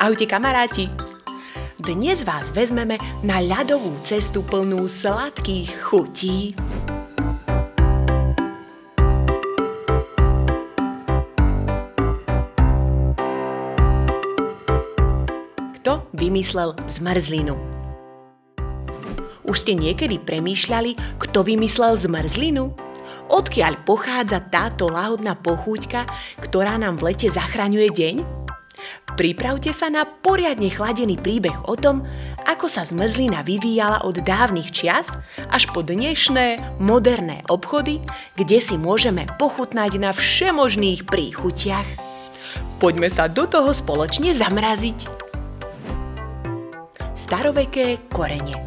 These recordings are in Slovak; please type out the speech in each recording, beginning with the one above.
Ahojte kamaráti! Dnes vás vezmeme na ľadovú cestu plnú sladkých chutí. Kto vymyslel zmrzlinu? Už ste niekedy premýšľali, kto vymyslel zmrzlinu? Odkiaľ pochádza táto lahodná pochúťka, ktorá nám v lete zachraňuje deň? Pripravte sa na poriadne chladený príbeh o tom, ako sa zmrzlina vyvíjala od dávnych čias až po dnešné moderné obchody, kde si môžeme pochutnať na všemožných príchutiach. Poďme sa do toho spoločne zamraziť. Staroveké korene.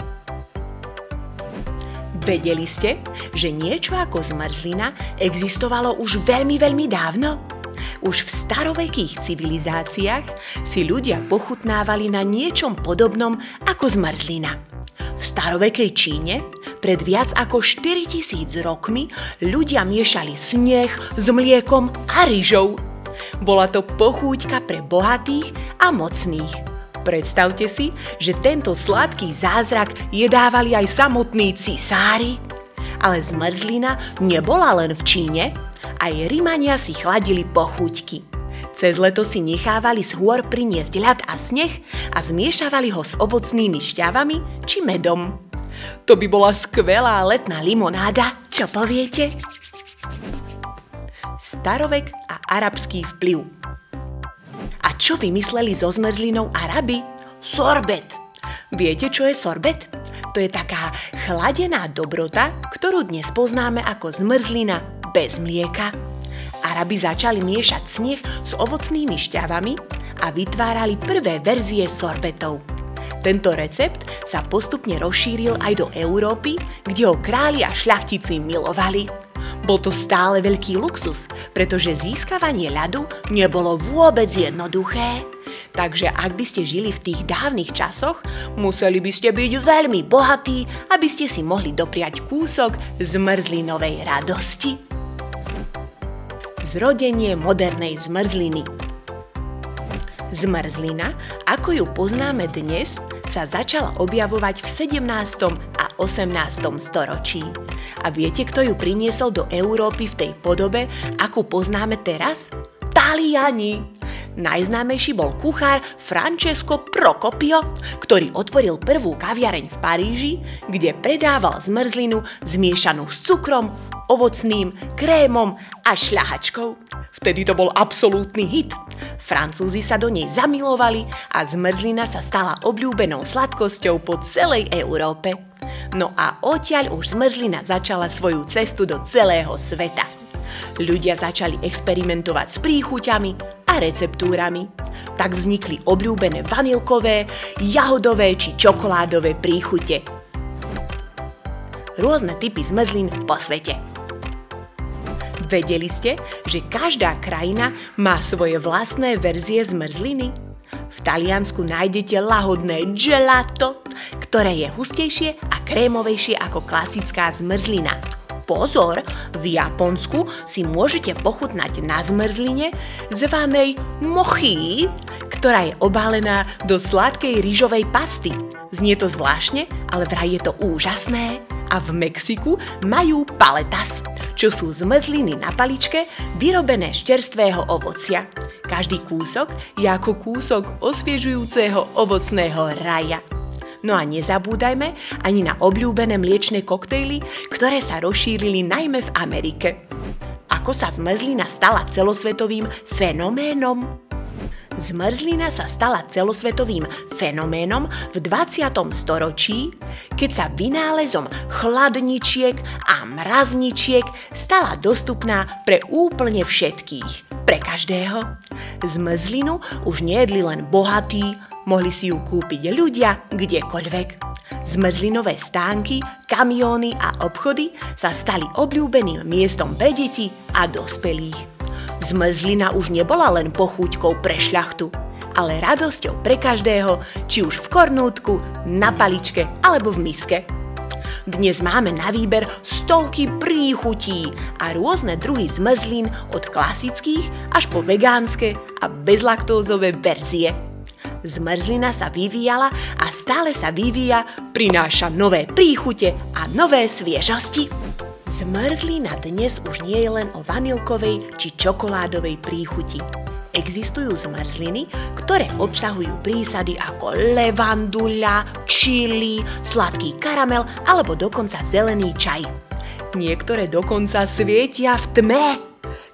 Vedeli ste, že niečo ako zmrzlina existovalo už veľmi dávno? Už v starovekých civilizáciách si ľudia pochutnávali na niečom podobnom ako zmrzlina. V starovekej Číne pred viac ako 4000 rokmi ľudia miešali sneh s mliekom a ryžou. Bola to pochúťka pre bohatých a mocných. Predstavte si, že tento sladký zázrak jedávali aj samotní cisári. Ale zmrzlina nebola len v Číne, aj Rimania si chladili pochúťky. Cez leto si nechávali z hôr priniesť ľad a sneh a zmiešavali ho s ovocnými šťavami či medom. To by bola skvelá letná limonáda, čo poviete? Starovek a arabský vplyv. A čo vymysleli so zmrzlinou Arabi? Sorbet. Viete, čo je sorbet? To je taká chladená dobrota, ktorú dnes poznáme ako zmrzlina bez mlieka. Arabi začali miešať sneh s ovocnými šťavami a vytvárali prvé verzie sorbetov. Tento recept sa postupne rozšíril aj do Európy, kde ho králi a šľachtici milovali. Bol to stále veľký luxus, pretože získavanie ľadu nebolo vôbec jednoduché. Takže ak by ste žili v tých dávnych časoch, museli by ste byť veľmi bohatí, aby ste si mohli dopriať kúsok zmrzlinovej radosti. Zrodenie modernej zmrzliny. Zmrzlina, ako ju poznáme dnes, sa začala objavovať v 17. a 18. storočí. A viete, kto ju priniesol do Európy v tej podobe, akú poznáme teraz? Taliani! Najznámejší bol kuchár Francesco Procopio, ktorý otvoril prvú kaviareň v Paríži, kde predával zmrzlinu zmiešanú s cukrom, ovocným, krémom a šľahačkou. Vtedy to bol absolútny hit. Francúzi sa do nej zamilovali a zmrzlina sa stala obľúbenou sladkosťou po celej Európe. No a odtiaľ už zmrzlina začala svoju cestu do celého sveta. Ľudia začali experimentovať s príchuťami a receptúrami. Tak vznikli obľúbené vanilkové, jahodové či čokoládové príchute. Rôzne typy zmrzlín po svete. Vedeli ste, že každá krajina má svoje vlastné verzie zmrzliny? V Taliansku nájdete lahodné gelato, ktoré je hustejšie a krémovejšie ako klasická zmrzlina. Pozor, v Japonsku si môžete pochutnať na zmrzline zvanej mochi, ktorá je obalená do sladkej ryžovej pasty. Znie to zvláštne, ale vraj je to úžasné. A v Mexiku majú paletas, čo sú zmrzliny na paličke vyrobené z čerstvého ovocia. Každý kúsok je ako kúsok osviežujúceho ovocného raja. No a nezabúdajme ani na obľúbené mliečne koktejly, ktoré sa rozšírili najmä v Amerike. Ako sa zmrzlina stala celosvetovým fenoménom? Zmrzlina sa stala celosvetovým fenoménom v 20. storočí, keď sa vynálezom chladničiek a mrazničiek stala dostupná pre úplne všetkých, pre každého. Zmrzlinu už nejedli len bohatí, mohli si ju kúpiť ľudia kdekoľvek. Zmrzlinové stánky, kamióny a obchody sa stali obľúbeným miestom pre deti a dospelých. Zmrzlina už nebola len pochúťkou pre šľachtu, ale radosťou pre každého, či už v kornútku, na paličke alebo v miske. Dnes máme na výber stovky príchutí a rôzne druhy zmrzlín od klasických až po vegánske a bezlaktózové verzie. Zmrzlina sa vyvíjala a stále sa vyvíja, prináša nové príchute a nové sviežosti. Zmrzlina dnes už nie je len o vanilkovej či čokoládovej príchuti. Existujú zmrzliny, ktoré obsahujú prísady ako levanduľa, čili, sladký karamel alebo dokonca zelený čaj. Niektoré dokonca svietia v tme.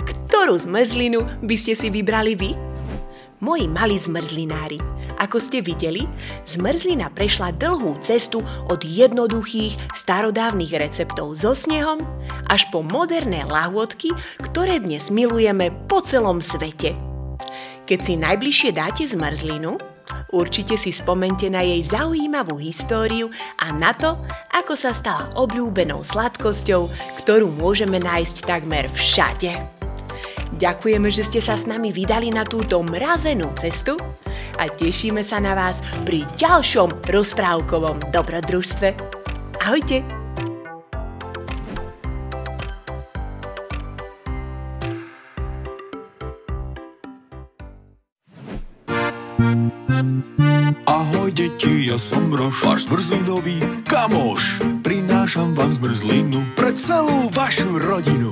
Ktorú zmrzlinu by ste si vybrali vy? Moji malí zmrzlinári, ako ste videli, zmrzlina prešla dlhú cestu od jednoduchých, starodávnych receptov so snehom až po moderné lahôdky, ktoré dnes milujeme po celom svete. Keď si najbližšie dáte zmrzlinu, určite si spomente na jej zaujímavú históriu a na to, ako sa stala obľúbenou sladkosťou, ktorú môžeme nájsť takmer všade. Ďakujeme, že ste sa s nami vydali na túto mrazenú cestu a tešíme sa na vás pri ďalšom rozprávkovom dobrodružstve. Ahojte! Ahoj deti, ja som Roš, váš zmrzlinový kamoš. Prinášam vám zmrzlinu pre celú vašu rodinu.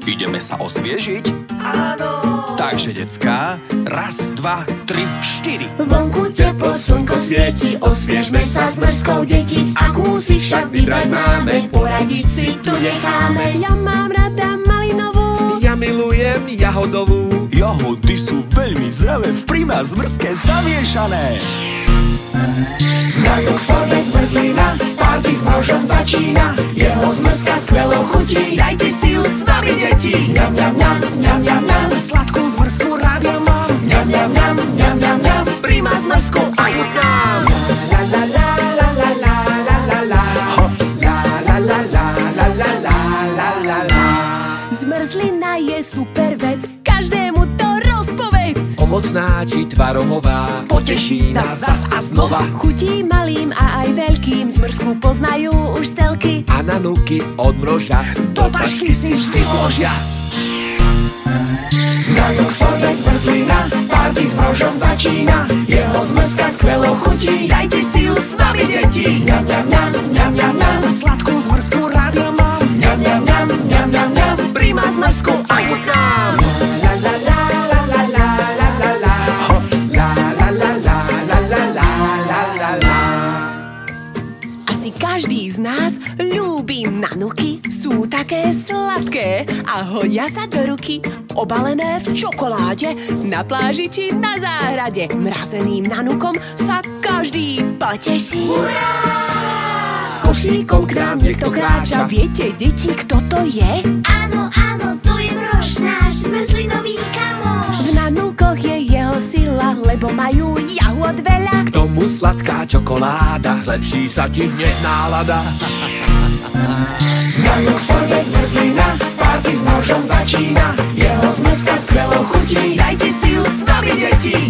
Ideme sa osviežiť? Áno! Takže, decká, raz, dva, tri, štyri. Vonku teplo, slnko svieti, osviežme sa s mrzkou, deti. Akú si však vybrať máme, poradiť si tu necháme. Ja mám rada malinovú, ja milujem jahodovú. Jahody sú veľmi zdravé, v prima zmrzke zamiešané. na juh sodec zmrzlina, party s Možom začína. Jeho zmrzka skvelou chutí, dajte si ju s nami, deti. Ňam, ňam, ňam, ňam, ňam, ňam, Sladkú zmrzku rád ja mám. ňam, ňam, ňam, ňam, ňam, ňam, Prima zmrzku a chutnám. la la la la la la la la la la la la la la la la la la. Zmrzlina je super vec, každému to rozpovedz. Ovocná či tvarohová, poteší nás zas a znova. Chutí malým a aj veľkým, zmrzku poznajú už z telky. A na nuky od Mroža do tašky si vždy vložia. Na juh sodec zmrzlina, party s Možom začína. Jeho zmrzka skvelou chutí, dajte si ju s nami, deti. Ňam, ňam, ňam, ňam, ňam, ňam, Sladkú zmrzku rád ja mám. ňam, ňam, ňam, ňam, ňam, ňam. Prima zmrzku a chutnám. La la la la la la la la la la la la la la la la la la. Asi každý z nás ľúbi nanuky. Sú také sladké a hodia sa do ruky. Obalené v čokoláde, na pláži či na záhrade. Mrazeným nanukom sa každý poteší. S košíkom k nám niekto kráča. Viete, deti, kto to je? Áno, áno, to je Brož, náš zmrzlinový kamoš. V nanukoch je jeho sila, lebo majú jahôd veľa. K tomu sladká čokoláda, zlepší sa ti hneď nálada. Na juh sodec zmrzlina, party s Možom začína. Jeho zmrzka skvelou chutí, dajte si ju s nami, deti.